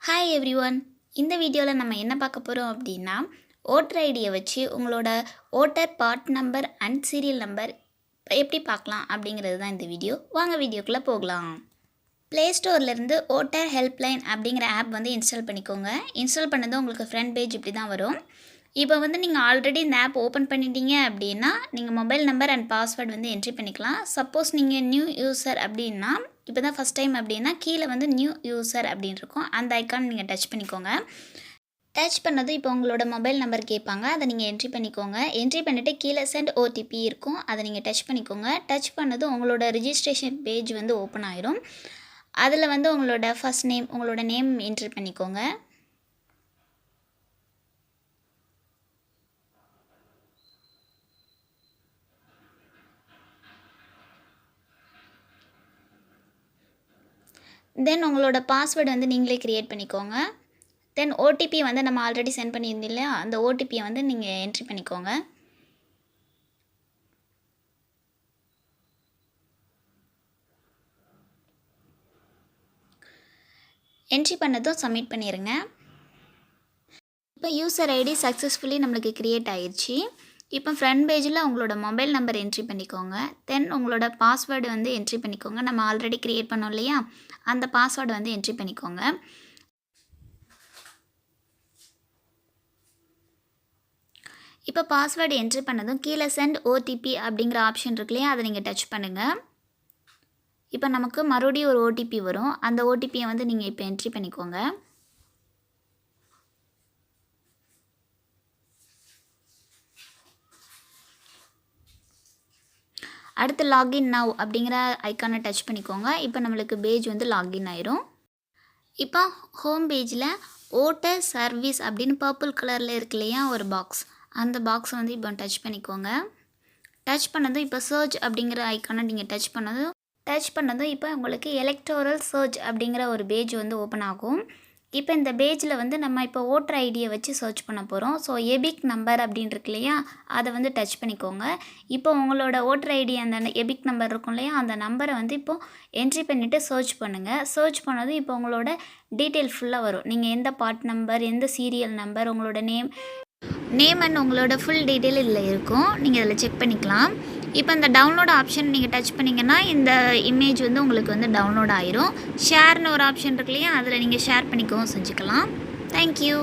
Hi everyone. இந்த வீடியோவில் நம்ம என்ன பார்க்க போகிறோம் அப்படின்னா, ஓட்டர் ஐடியை வச்சு உங்களோட voter part number and serial number எப்படி பார்க்கலாம் அப்படிங்கிறது தான் இந்த வீடியோ. வாங்க வீடியோக்குள்ளே போகலாம். ப்ளே ஸ்டோர்லேருந்து ஓட்டர் ஹெல்ப்லைன் அப்படிங்கிற ஆப் வந்து இன்ஸ்டால் பண்ணிக்கோங்க. இன்ஸ்டால் பண்ணதும் உங்களுக்கு ஃப்ரண்ட் பேஜ் இப்படி தான் வரும். இப்போ வந்து நீங்கள் ஆல்ரெடி இந்த ஆப் ஓப்பன் பண்ணிட்டீங்க அப்படின்னா நீங்கள் மொபைல் நம்பர் அண்ட் பாஸ்வேர்டு வந்து என்ட்ரி பண்ணிக்கலாம். சப்போஸ் நீங்கள் நியூ யூசர் அப்படின்னா, இப்போ தான் ஃபஸ்ட் டைம் அப்படின்னா கீழே வந்து நியூ யூசர் அப்படின்னு இருக்கும். அந்த ஐக்கான் நீங்கள் டச் பண்ணிக்கோங்க. டச் பண்ணதும் இப்போ உங்களோட மொபைல் நம்பர் கேட்பாங்க, அதை நீங்கள் என்ட்ரி பண்ணிக்கோங்க. என்ட்ரி பண்ணிவிட்டு கீழே சென்ட் ஓடிபி இருக்கும், அதை நீங்கள் டச் பண்ணிக்கோங்க. டச் பண்ணதும் உங்களோட ரிஜிஸ்ட்ரேஷன் பேஜ் வந்து ஓப்பன் ஆயிரும். அதில் வந்து உங்களோட ஃபஸ்ட் நேம், உங்களோட நேம் என்ட்ரி பண்ணிக்கோங்க. தென் உங்களோட பாஸ்வேர்டு வந்து நீங்களே க்ரியேட் பண்ணிக்கோங்க. தென் ஓடிபி வந்து நம்ம ஆல்ரெடி சென்ட் பண்ணியிருந்தோம் இல்லையா, அந்த ஓடிபியை வந்து நீங்கள் என்ட்ரி பண்ணிக்கோங்க. என்ட்ரி பண்ணதும் சப்மிட் பண்ணிடுங்க. இப்போ யூசர் ஐடி சக்ஸஸ்ஃபுல்லி நம்மளுக்கு க்ரியேட் ஆயிடுச்சு. இப்போ ஃப்ரண்ட் பேஜில் உங்களோட மொபைல் நம்பர் என்ட்ரி பண்ணிக்கோங்க. தென் உங்களோட பாஸ்வேர்டு வந்து என்ட்ரி பண்ணிக்கோங்க. நம்ம ஆல்ரெடி க்ரியேட் பண்ணோம் இல்லையா, அந்த பாஸ்வேர்டு வந்து என்ட்ரி பண்ணிக்கோங்க. இப்போ பாஸ்வேர்டு என்ட்ரி பண்ணதும் கீழே சென்ட் ஓடிபி அப்படிங்கிற ஆப்ஷன் இருக்கு இல்லையா, அதை நீங்கள் டச் பண்ணுங்கள். இப்போ நமக்கு மறுபடியும் ஒரு ஓடிபி வரும். அந்த ஓடிபியை வந்து நீங்கள் இப்போ என்ட்ரி பண்ணிக்கோங்க. அடுத்து லாகின் நவ் அப்படிங்கிற ஐக்கானை டச் பண்ணிக்கோங்க. இப்போ நம்மளுக்கு பேஜ் வந்து லாகின் ஆயிரும். இப்போ ஹோம் பேஜில் ஓட்டர் சர்வீஸ் அப்படின்னு பர்பிள் கலரில் இருக்கு இல்லையா ஒரு பாக்ஸ், அந்த பாக்ஸை வந்து இப்போ டச் பண்ணிக்கோங்க. டச் பண்ணதும் இப்போ சர்ச் அப்படிங்கிற ஐக்கானை நீங்கள் டச் பண்ணதும் இப்போ உங்களுக்கு எலக்டோரல் சர்ச் அப்படிங்கிற ஒரு பேஜ் வந்து ஓப்பன் ஆகும். இப்போ இந்த பேஜில் வந்து நம்ம இப்போ ஓட்டர் ஐடியை வச்சு சர்ச் பண்ண போகிறோம். ஸோ எபிக் நம்பர் அப்படின்னு இருக்கு இல்லையா, அதை வந்து டச் பண்ணிக்கோங்க. இப்போ உங்களோட ஓட்டர் ஐடி அந்த எபிக் நம்பர் இருக்கும் இல்லையா, அந்த நம்பரை வந்து இப்போது என்ட்ரி பண்ணிவிட்டு சர்ச் பண்ணுங்கள். சர்ச் பண்ணதும் இப்போ உங்களோட டீட்டெயில் ஃபுல்லாக வரும். நீங்கள் எந்த பார்ட் நம்பர், எந்த சீரியல் நம்பர், உங்களோட நேம் அண்ட் உங்களோட ஃபுல் டீட்டெயில் இதில் இருக்கும். நீங்கள் இதில் செக் பண்ணிக்கலாம். இப்போ இந்த டவுன்லோட் ஆப்ஷன் நீங்கள் டச் பண்ணிங்கன்னா இந்த இமேஜ் வந்து உங்களுக்கு வந்து டவுன்லோட் ஆயிரும். ஷேர்னு ஒரு ஆப்ஷன் இருக்கு இல்லையா, அதில் நீங்கள் ஷேர் பண்ணிக்கவும் செஞ்சுக்கலாம். தேங்க்யூ.